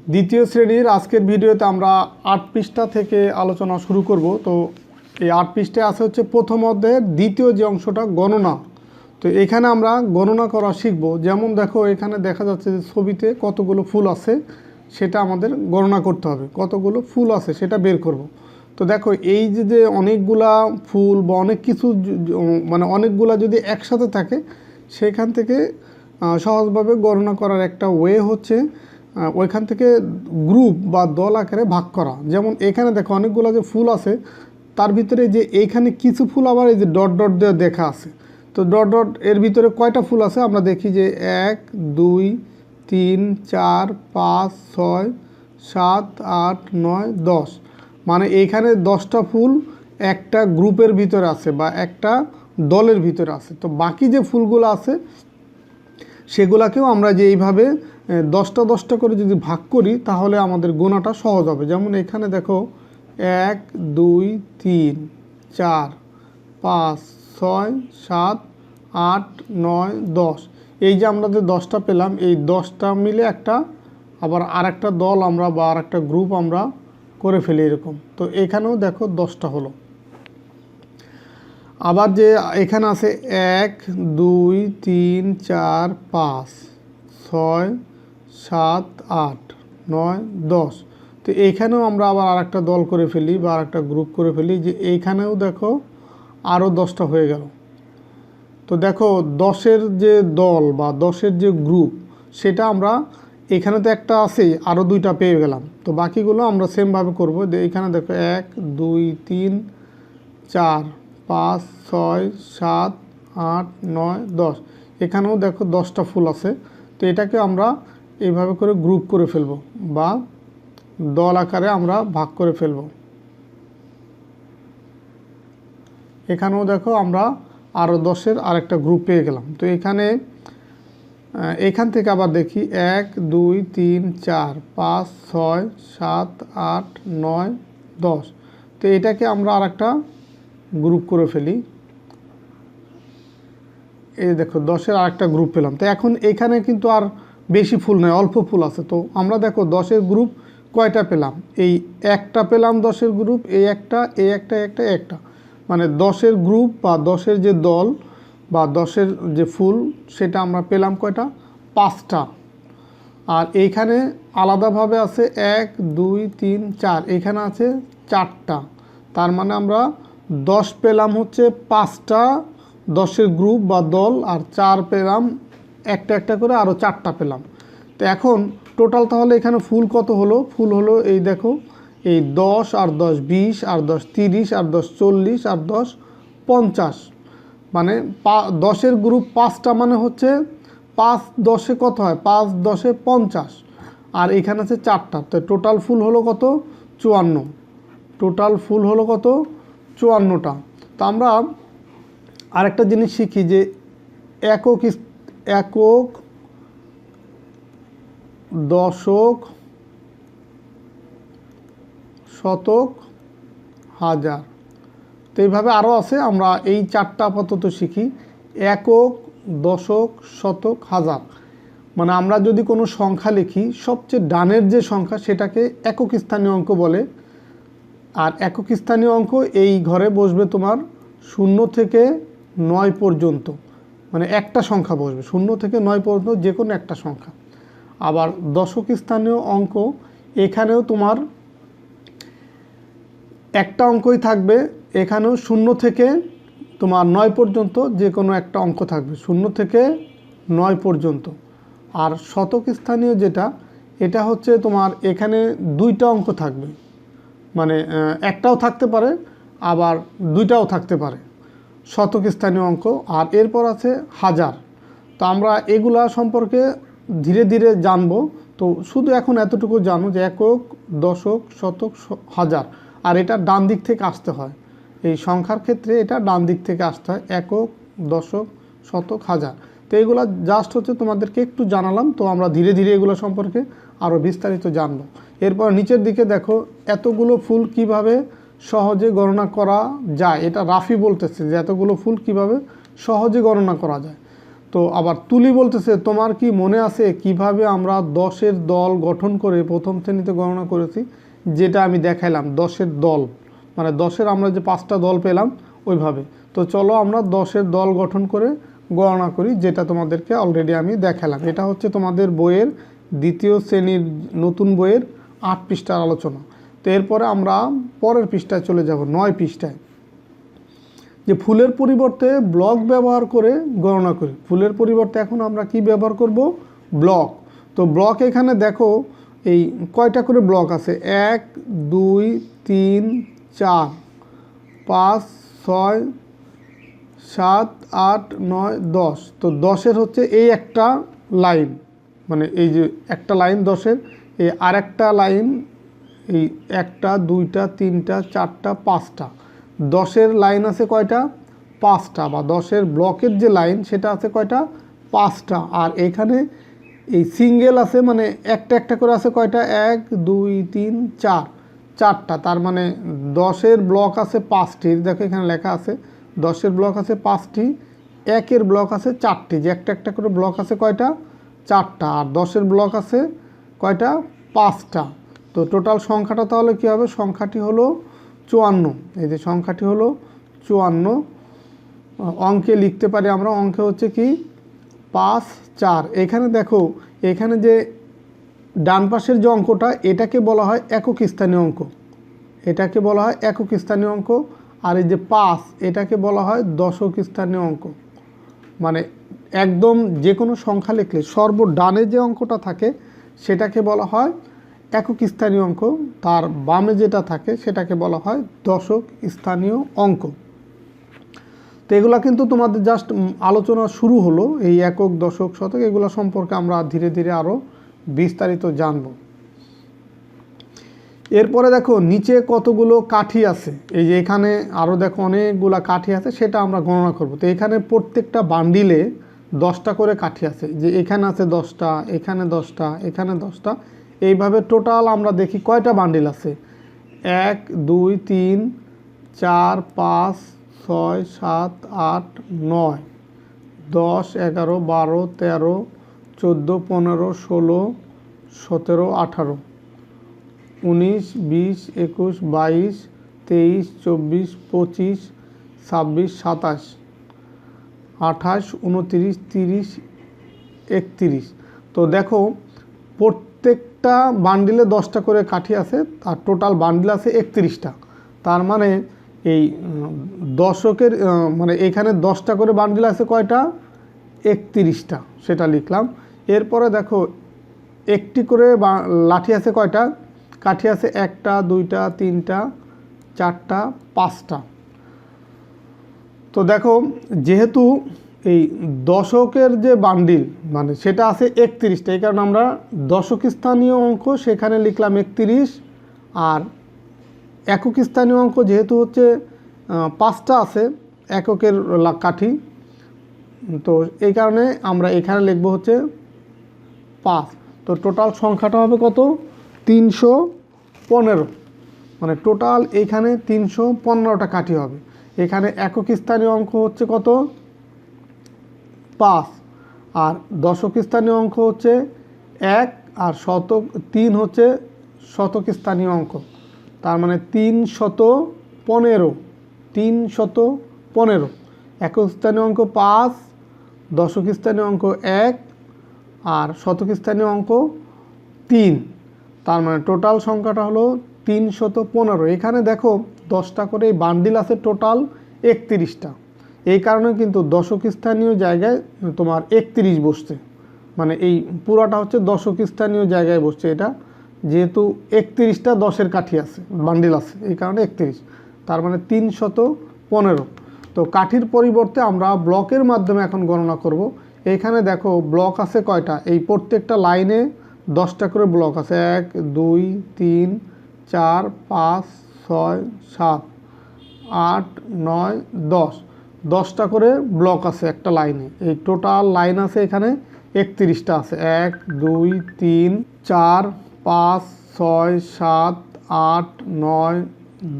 দ্বিতীয় শ্রেণীর আজকের ভিডিওতে আমরা ৮ পৃষ্ঠা থেকে আলোচনা শুরু করব। তো এই ৮ পৃষ্ঠায় আছে হচ্ছে প্রথম অধ্যায়ের দ্বিতীয় যে অংশটা গণনা। তো এখানে আমরা গণনা করা শিখব। যেমন দেখো এখানে দেখা যাচ্ছে যে ছবিতে কতগুলো ফুল আছে সেটা আমাদের গণনা করতে হবে, কতগুলো ফুল আছে সেটা বের করব। তো দেখো এই যে অনেকগুলা ফুল বা অনেক কিছু মানে অনেকগুলা যদি একসাথে থাকে সেখান থেকে সহজভাবে গণনা করার একটা ওয়ে হচ্ছে ওইখান থেকে গ্রুপ বা দল আকারে ভাগ করা। যেমন এখানে দেখো অনেকগুলো যে ফুল আছে তার ভিতরে যে এইখানে কিছু ফুল আবার এই যে ডট ডট দিয়ে দেখা আছে। তো ডট ডট এর ভিতরে কয়টা ফুল আছে আমরা দেখি যে 1 2 3 4 5 6 7 8 9 10, মানে এইখানে 10টা ফুল একটা গ্রুপের ভিতরে আছে বা একটা দলের ভিতরে আছে। তো বাকি যে ফুলগুলো আছে সেগুলাকেও আমরা যে এইভাবে 10টা 10টা করে যদি ভাগ করি তাহলে আমাদের গোনাটা সহজ হবে। যেমন এখানে দেখো 1 2 3 4 5 6 7 8 9 10, এই যে আমরা যে 10টা পেলাম এই 10টা মিলে একটা আবার আরেকটা দল আমরা বা আরেকটা গ্রুপ আমরা করে ফেলি এরকম। তো এখানেও দেখো 10টা হলো। আবার যে এখানে আছে 1 2 3 4 5 6 7 8 9 10, তো এইখানেও আমরা আবার আরেকটা দল করে ফেলি বা আরেকটা গ্রুপ করে ফেলি, যে এইখানেও দেখো আরও 10টা হয়ে গেল। তো দেখো 10-এর যে দল বা 10-এর যে গ্রুপ সেটা আমরা এখানে তো একটা আছেই, আরও 2টা পেয়ে গেলাম। তো বাকিগুলো আমরা সেমভাবে করব। এখানে দেখো 1 2 3 4 5 6 7 8 9 10, এখানেও দেখো 10টা ফুল আছে। তো এটাকে আমরা এইভাবে করে গ্রুপ করে ফেলব বা দল আকারে আমরা ভাগ করে ফেলব। এখানেও দেখো আমরা আরও 10-এর আরেকটা গ্রুপ পেয়ে গেলাম। তো এখান থেকে আবার দেখি 1 2 3 4 5 6 7 8 9 10, তো এটাকে আমরা আরেকটা গ্রুপ করে ফেলি। এই দেখো 10-এর আরেকটা গ্রুপ পেলাম। তো এখন এখানে কিন্তু আর বেশি ফুল নয়, অল্প ফুল আছে। তো আমরা দেখো 10-এর গ্রুপ কয়টা পেলাম, এই একটা পেলাম 10-এর গ্রুপ, এই একটা এই একটা একটা একটা, মানে 10-এর গ্রুপ বা 10-এর যে দল বা 10-এর যে ফুল সেটা আমরা পেলাম কয়টা, 5টা। আর এইখানে আলাদাভাবে আছে 1 2 3 4, এখানে আছে 4টা। তার মানে আমরা 10 পেলাম হচ্ছে 5টা 10-এর গ্রুপ বা দল, আর 4 পেলাম একটা একটা করে আরও 4টা পেলাম। তো এখন টোটাল তাহলে এখানে ফুল কত হলো, ফুল হলো এই দেখো এই 10 আর 10 20 আর 10 30 আর 10 40 আর 10 50, মানে 10-এর গ্রুপ 5টা মানে হচ্ছে 5 10-এ কত হয়, 5 10-এ 50, আর এখানে আছে 4টা। তো টোটাল ফুল হলো কত, 54। টোটাল ফুল হলো কত, 54টা। তো আমরা আরেকটা জিনিস শিখি যে একক দশক শতক হাজার, তো এইভাবে আরও আছে। আমরা এই 4টা আপাতত শিখি, একক দশক শতক হাজার। মানে আমরা যদি কোনো সংখ্যা লিখি সবচেয়ে ডানের যে সংখ্যা সেটাকে একক স্থানীয় অঙ্ক বলে। আর একক স্থানীয় অঙ্ক এই ঘরে বসবে তোমার 0 থেকে 9 পর্যন্ত, মানে একটা সংখ্যা বসবে 0 থেকে 9 পর্যন্ত যে কোনো একটা সংখ্যা। আবার দশক স্থানীয় অঙ্ক এখানেও তোমার একটা অঙ্কই থাকবে, এখানেও 0 থেকে তোমার 9 পর্যন্ত যে কোনো একটা অঙ্ক থাকবে, 0 থেকে 9 পর্যন্ত। আর শতক স্থানীয় যেটা, এটা হচ্ছে তোমার এখানে 2টা অঙ্ক থাকবে, মানে একটাও থাকতে পারে আবার 2টাও থাকতে পারে শতক স্থানীয় অঙ্ক। আর এরপর আছে হাজার। তো আমরা এগুলা সম্পর্কে ধীরে ধীরে জানবো। তো শুধু এখন এতটুকু জানো যে একক দশক শতক হাজার, আর এটা ডান দিক থেকে আসতে হয়। এই সংখ্যার ক্ষেত্রে এটা ডান দিক থেকে আসতে হয়, একক দশক শতক হাজার। তো এগুলো জাস্ট হচ্ছে তোমাদেরকে একটু জানালাম। তো আমরা ধীরে ধীরে এগুলো সম্পর্কে আরও বিস্তারিত জানবো। এরপর নিচের দিকে দেখো এতগুলো ফুল কিভাবে সহজে গণনা করা যায়, এটা রাফি বলতেছে যে এতগুলো ফুল কিভাবে সহজে গণনা করা যায়। তো আবার তুলি বলতেছে তোমার কি মনে আছে কিভাবে আমরা 10-এর দল গঠন করে প্রথম শ্রেণীতে গণনা করেছি, যেটা আমি দেখাইলাম 10-এর দল, মানে 10-এর আমরা যে 5টা দল পেলাম ওইভাবে। তো চলো আমরা 10-এর দল গঠন করে গণনা করি, যেটা তোমাদেরকে অলরেডি আমি দেখালাম। এটা হচ্ছে তোমাদের বইয়ের দ্বিতীয় শ্রেণীর নতুন বইয়ের 8 পৃষ্ঠার আলোচনা। তো এরপরে আমরা পরের পৃষ্ঠায় চলে যাব, 9 পৃষ্ঠায়, যে ফুলের পরিবর্তে ব্লক ব্যবহার করে গণনা করি। ফুলের পরিবর্তে এখন আমরা কি ব্যবহার করব? ব্লক। তো ব্লক এখানে দেখো এই কয়টা করে ব্লক আছে, 1 2 3 4 5 6 7 8 9 10। তো 10-এর হচ্ছে এই একটা লাইন, মানে এই যে একটা লাইন 10-এর, এই আর একটা লাইন, এই 1টা 2টা 3টা 4টা 5টা। 10-এর লাইন আছে কয়টা? 5টা, বা 10-এর ব্লকের যে লাইন সেটা আছে কয়টা? 5টা। আর এখানে এই সিঙ্গেল আছে, মানে একটা একটা করে আছে কয়টা? 1 2 3 4, 4টা। তার মানে 10-এর ব্লক আছে 5টি, দেখো এখানে লেখা আছে 10-এর ব্লক আছে 5টি, 1-এর ব্লক আছে 4টি, যে একটা একটা করে ব্লক আছে কয়টা? 4টা। আর 10-এর ব্লক আছে কয়টা? 5টা। তো টোটাল সংখ্যাটা তাহলে কী হবে? সংখ্যাটি হলো 54। এই যে সংখ্যাটি হলো 54। অঙ্কে লিখতে পারি আমরা, অঙ্কে হচ্ছে কি 5 4। এখানে দেখো, এখানে যে ডান পাশের যে অঙ্কটা, এটাকে বলা হয় একক স্থানীয় অঙ্ক, এটাকে বলা হয় একক স্থানীয় অঙ্ক। আর এই যে 5, এটাকে বলা হয় দশক স্থানীয় অঙ্ক। মানে একদম যে কোনো সংখ্যা লিখলে সর্বডানে যে অঙ্কটা থাকে সেটাকে বলা হয় একক স্থানীয় অঙ্ক, তার বামে যেটা থাকে সেটাকে বলা হয় দশক স্থানীয় অঙ্ক। তো এগুলো কিন্তু তোমাদের জাস্ট আলোচনা শুরু হলো, এই একক দশক শতক এগুলো সম্পর্কে আমরা ধীরে ধীরে আরও বিস্তারিত জানব। এরপরে দেখো নিচে কতগুলো কাঠি আছে, এই যে এখানে আরও দেখো অনেকগুলো কাঠি আছে, সেটা আমরা গণনা করব। তো এখানে প্রত্যেকটা বান্ডিলে 10টা করে কাঠি আছে, যে এখানে আছে 10টা, এখানে 10টা, এখানে 10টা, এইভাবে টোটাল আমরা দেখি কয়টা বান্ডিল আছে। 1 2 3 4 5 6 7 8 9 10 11 12 13 14 15 16 17 18 19 20 21 22 23 24 25 26 27 28 29 30 31। তো দেখো প্রত্যেকটা বান্ডিলে 10টা করে কাঠি আছে, আর টোটাল বান্ডিল আছে 31টা। তার মানে এই দশকের মানে এখানে 10টা করে বান্ডিল আছে কয়টা? 31টা, সেটা লিখলাম। এরপরে দেখো একটি করে লাঠি আছে কয়টা? কাঠি আছে 1টা 2টা 3টা 4টা 5টা। তো দেখো যেহেতু এই দশকের যে বান্ডিল মানে সেটা আছে 31টা, এই কারণে আমরা দশক স্থানীয় অঙ্ক সেখানে লিখলাম 31। আর একক স্থানীয় অঙ্ক যেহেতু হচ্ছে 5টা আছে এককের কাঠি, তো এই কারণে আমরা এখানে লিখব হচ্ছে 5। তো টোটাল সংখ্যাটা হবে কত? 315। মানে টোটাল এইখানে 315টা কাঠি হবে। এখানে একক স্থানীয় অঙ্ক হচ্ছে কত? 5। আর দশক স্থানীয় অঙ্ক হচ্ছে 1, আর 3 হচ্ছে শতক স্থানীয় অঙ্ক। তার মানে 315, 315। একক স্থানীয় অঙ্ক 5, দশক স্থানীয় অঙ্ক 1, আর শতক স্থানীয় অঙ্ক 3। তার মানে টোটাল সংখ্যাটা হলো 315। এখানে দেখো 10টা করে বান্ডিল আছে টোটাল 31টা। এই কারণে কিন্তু দশক স্থানীয় জায়গায় তোমার 31 বসছে, মানে এই পুরাটা হচ্ছে দশক স্থানীয় জায়গায় বসছে এটা, যেহেতু 31টা 10-এর কাঠি আছে বান্ডিল আছে, এই কারণে 31। তার মানে 315। তো কাঠির পরিবর্তে আমরা ব্লকের মাধ্যমে এখন গণনা করব। এইখানে দেখো ব্লক আছে কয়টা? এই প্রত্যেকটা লাইনে 10টা করে ব্লক আছে, 1 2 3 4 5 6 7 8 9 10। 10টা করে ব্লক আছে একটা লাইনে। এই টোটাল লাইন আছে এখানে 31টা আছে, 1 2 3 4 5 6 7 8 9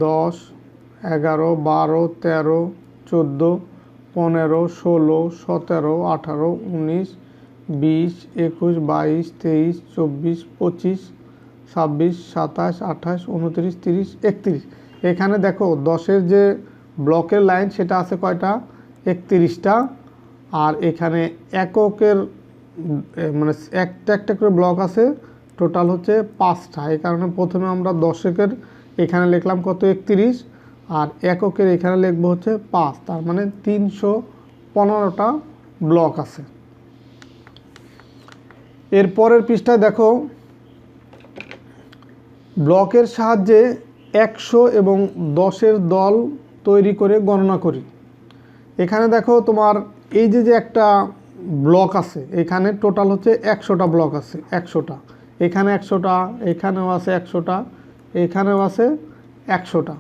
10 11 12 13 14 15, 16, 17, 18, 19, 20, 21, 22, 23, 24, 25, 26, 27, 28, 29, 30, 31। এখানে দেখো 10-এর যে ব্লকের লাইন সেটা আছে কয়টা? 31টা। আর এখানে এককের মানে একটা একটা করে ব্লক আছে টোটাল হচ্ছে 5টা। এই কারণে প্রথমে আমরা দশকের এখানে লিখলাম কত? 31। আর এককের এখানে লিখবো হচ্ছে 5, তার মানে 315টা ব্লক আছে। এর পরের পৃষ্ঠায় দেখো ব্লকের সাহায্যে 100 এবং 10-এর দল তৈরি করে গণনা করি। এখানে দেখো তোমার এই যে একটা ব্লক আছে, এখানে টোটাল হচ্ছে 100টা ব্লক আছে। 100টা, এখানে 100টা, এখানেও আছে 100টা, এখানেও আছে 100টা।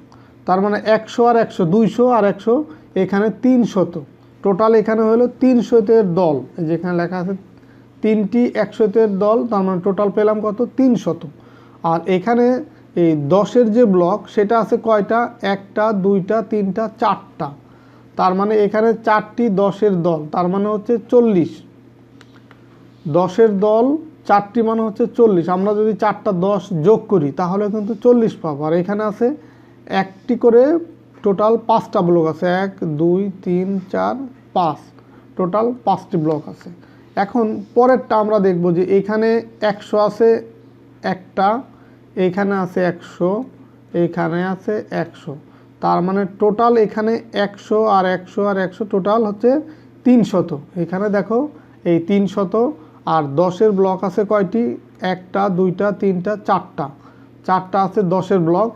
তার মানে 100 আর 100, 200 আর 100, এখানে 300। টোটাল এখানে হলো 300-এর দল। এই যেখানে লেখা আছে 3টি 100-এর দল, তার মানে টোটাল পেলাম কত? 300। আর এখানে এই 10-এর যে ব্লক সেটা আছে কয়টা? 1টা, 2টা, 3টা, 4টা। তার মানে এখানে 4টি 10-এর দল, তার মানে হচ্ছে 40। 10-এর দল 4টি মানে হচ্ছে 40। আমরা যদি 4টা 10 যোগ করি তাহলে কিন্তু 40 পাবো। আর এখানে আছে একটি করে টোটাল 5টা ব্লক আছে। 1, 2, 3, 4, 5, টোটাল 5টি ব্লক আছে। এখন পরেরটা আমরা দেখব যে এখানে 100 আছে একটা, এখানে আছে 100, এখানে আছে 100। তার মানে টোটাল এখানে 100 আর 100 আর 100 টোটাল হচ্ছে 300। এখানে দেখো এই 300। আর 10-এর ব্লক আছে কয়টি? 1টা, 2টা, 3টা, 4টা। 4টা আছে 10-এর ব্লক।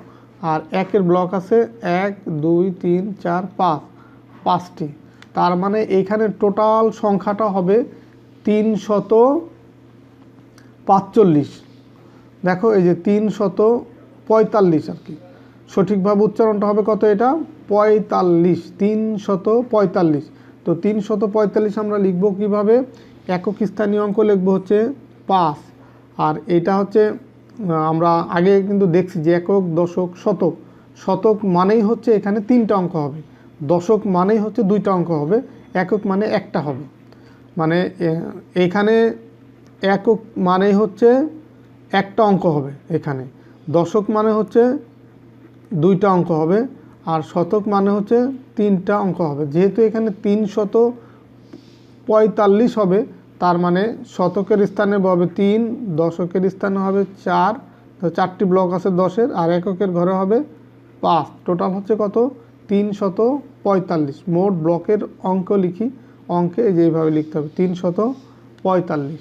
আর 1-এর ব্লক আছে 1, 2, 3, 4, 5, 5টি। তার মানে এখানে টোটাল সংখ্যাটা হবে 345। দেখো এই যে 345 আর কি, সঠিকভাবে উচ্চারণটা হবে কত? এটা 45, 345। তো 345 আমরা লিখব কিভাবে? একক স্থানীয় অঙ্ক লিখব হচ্ছে 5। আর এটা হচ্ছে আমরা আগে কিন্তু দেখছি যে একক, দশক, শতক। শতক মানেই হচ্ছে এখানে 3টা অঙ্ক হবে, দশক মানেই হচ্ছে 2টা অঙ্ক হবে, একক মানে একটা হবে। মানে এখানে একক মানে হচ্ছে একটা অঙ্ক হবে, এখানে দশক মানে হচ্ছে 2টা অঙ্ক হবে, আর শতক মানে হচ্ছে 3টা অঙ্ক হবে। যেহেতু এখানে 345 হবে, তার মানে শতকের স্থানে হবে 3, দশকের স্থানে হবে 4। তো 4টি ব্লক আছে 10-এর, আর এককের ঘরে হবে 5। টোটাল হচ্ছে কত? 345। মোট ব্লকের অঙ্ক লিখি, অঙ্কে যেভাবে লিখতে হবে 345।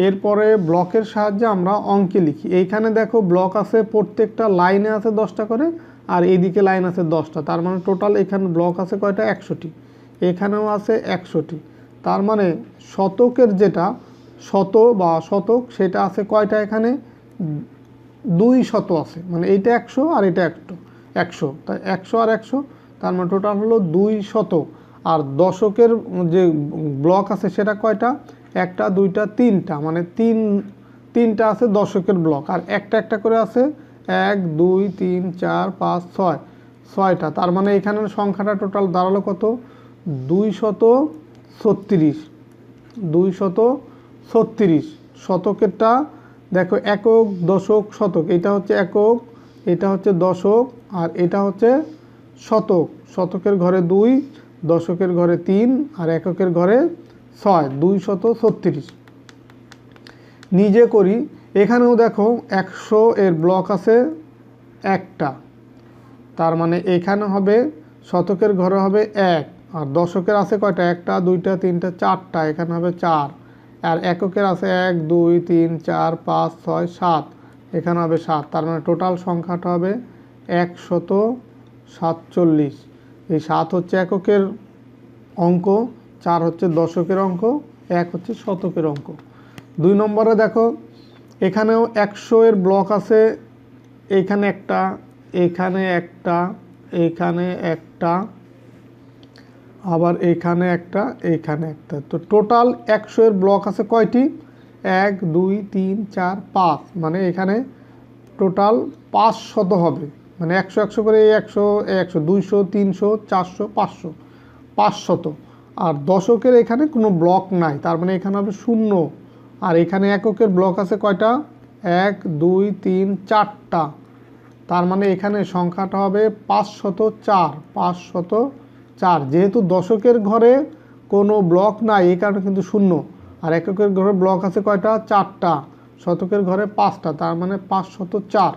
এরপরে ব্লকের সাহায্যে আমরা অঙ্কে লিখি। এইখানে দেখো ব্লক আছে, প্রত্যেকটা লাইনে আছে 10টা করে, আর এইদিকে লাইন আছে 10টা। তার মানে টোটাল এখানে ব্লক আছে কয়টা? 100টি। এখানেও আছে 100টি। তার মানে শতকের যেটা শত বা শতক সেটা আছে কয়টা? এখানে 200 আছে। মানে এইটা 100 আর এটা 100, তাই 100 আর 100, তার মানে টোটাল হলো 200। আর দশকের যে ব্লক আছে সেটা কয়টা? 1টা, 2টা, 3টা, মানে তিনটা আছে দশকের ব্লক। আর একটা একটা করে আছে 1, 2, 3, 4, 5, 6, 6টা। তার মানে এখানের সংখ্যাটা টোটাল দাঁড়ালো কত? 236। 236। শতকেরটা দেখো একক, দশক, শতক। এটা হচ্ছে একক, এটা হচ্ছে দশক, আর এটা হচ্ছে শতক। শতকের ঘরে 2, দশকের ঘরে 3, আর এককের ঘরে 6। 236 নিজে করি। এখানেও দেখো 100 এর ব্লক আছে একটা, তার মানে এখানে হবে শতকের ঘরে হবে 1। আর দশকের আছে কয়টা? 1টা, 2টা, 3টা, 4টা, এখানে হবে 4। আর এককের আছে 1, 2, 3, 4, 5, 6, 7, এখানে হবে 7। তার মানে টোটাল সংখ্যাটা হবে 147। এই 7 হচ্ছে এককের অঙ্ক, 4 হচ্ছে দশকের অঙ্ক, 1 হচ্ছে শতকের অঙ্ক। 2 নম্বরে দেখো এখানেও 100 এর ব্লক আছে, এইখানে একটা, এখানে একটা, এখানে একটা, আবার এখানে একটা, এখানে একটা। তো টোটাল 100 এর ব্লক আছে কয়টি? 1, 2, 3, 4, 5, মানে এখানে টোটাল 500 হবে। মানে 100 100 করে 100 100, 200, 300, 400, 500, 500। আর দশকের এখানে কোনো ব্লক নাই, তার মানে এখানে হবে 0। আর এখানে এককের ব্লক আছে কয়টা? 1 2 3 4টা। তার মানে এখানে সংখ্যাটা হবে 504। 504, যেহেতু দশকের ঘরে কোনো ব্লক নাই এই কারণে কিন্তু 0। আর এককের ঘরে ব্লক আছে কয়টা? 4টা। শতকের ঘরে 5টা, তার মানে 504।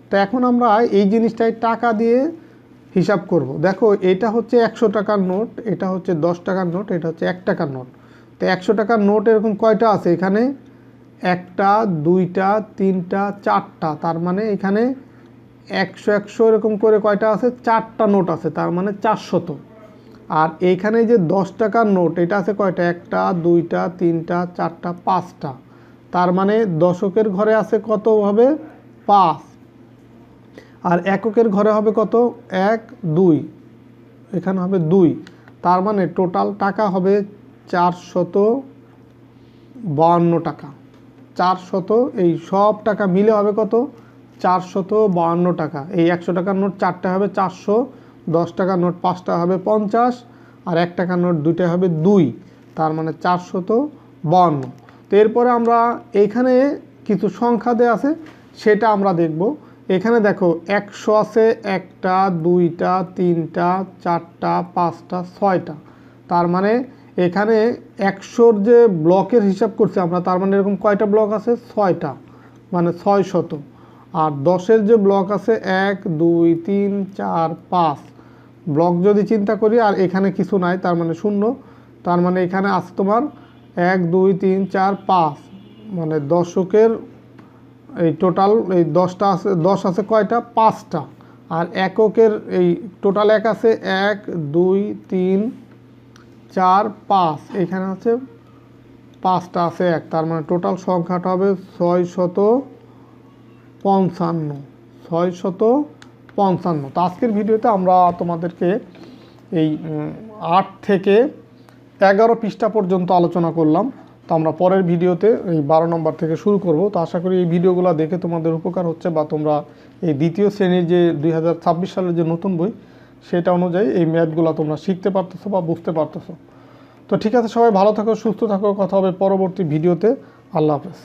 তো এখন আমরা এই জিনিসটাই টাকা দিয়ে হিসাব করব। দেখো এটা হচ্ছে 100 টাকার নোট, এটা হচ্ছে 10 টাকার নোট, এটা হচ্ছে 1 টাকার নোট। তো 100 টাকার নোট এরকম কয়টা আছে? এখানে 1টা 2টা 3টা 4টা, তার মানে এখানে 100 100 এরকম করে কয়টা আছে? 4টা নোট আছে, তার মানে 400। আর এইখানে যে 10 টাকার নোট এটা আছে কয়টা? 1টা 2টা 3টা 4টা 5টা, তার মানে দশকের ঘরে আছে কত হবে? 5। আর এককের ঘরে হবে কত? 1 2, এখানে হবে 2। তার মানে টোটাল টাকা হবে 452 টাকা। 400, এই সব টাকা মিলে হবে কত? 452 টাকা। এই 100 টাকার নোট 4টা হবে 400, 10 টাকার নোট 5টা হবে 50, আর 1 টাকার নোট 2টা হবে 2, তার মানে 452। তো এরপরে আমরা এইখানে কিছু সংখ্যা দেওয়া আছে সেটা আমরা দেখব। এখানে দেখো 100 আছে 1টা 2টা 3টা 4টা 5টা 6টা, তার মানে এখানে 100-র যে ব্লকের হিসাব করছি আমরা, তার মানে এরকম কয়টা ব্লক আছে? 6টা, মানে 600। আর 10-এর যে ব্লক আছে 1 2 3 4 5 ব্লক যদি চিন্তা করি, আর এখানে কিছু নাই, তার মানে 0। তার মানে এখানে আছে তোমার 1 2 3 4 5, মানে দশকের এই টোটাল এই 10টা আছে, 10 আছে কয়টা? 5টা। আর এককের এই টোটাল এক আছে 1 2 3 4 5, এখানে আছে 5টা আছে 1, তার মানে টোটাল সংখ্যাটা হবে 655। 655। তো আজকের ভিডিওতে আমরা তোমাদেরকে এই 8 থেকে 11 পৃষ্ঠা পর্যন্ত আলোচনা করলাম। তো আমরা পরের ভিডিওতে এই 12 নম্বর থেকে শুরু করব। তো আশা করি এই ভিডিওগুলো দেখে তোমাদের উপকার হচ্ছে, বা তোমরা এই দ্বিতীয় শ্রেণীর যে 2026 সালের যে নতুন বই সেটা অনুযায়ী এই ম্যাথগুলো তোমরা শিখতে পারতেছো বা বুঝতে পারতেছো। তো ঠিক আছে, সবাই ভালো থাকো, সুস্থ থাকো, কথা হবে পরবর্তী ভিডিওতে। আল্লাহ হাফেজ।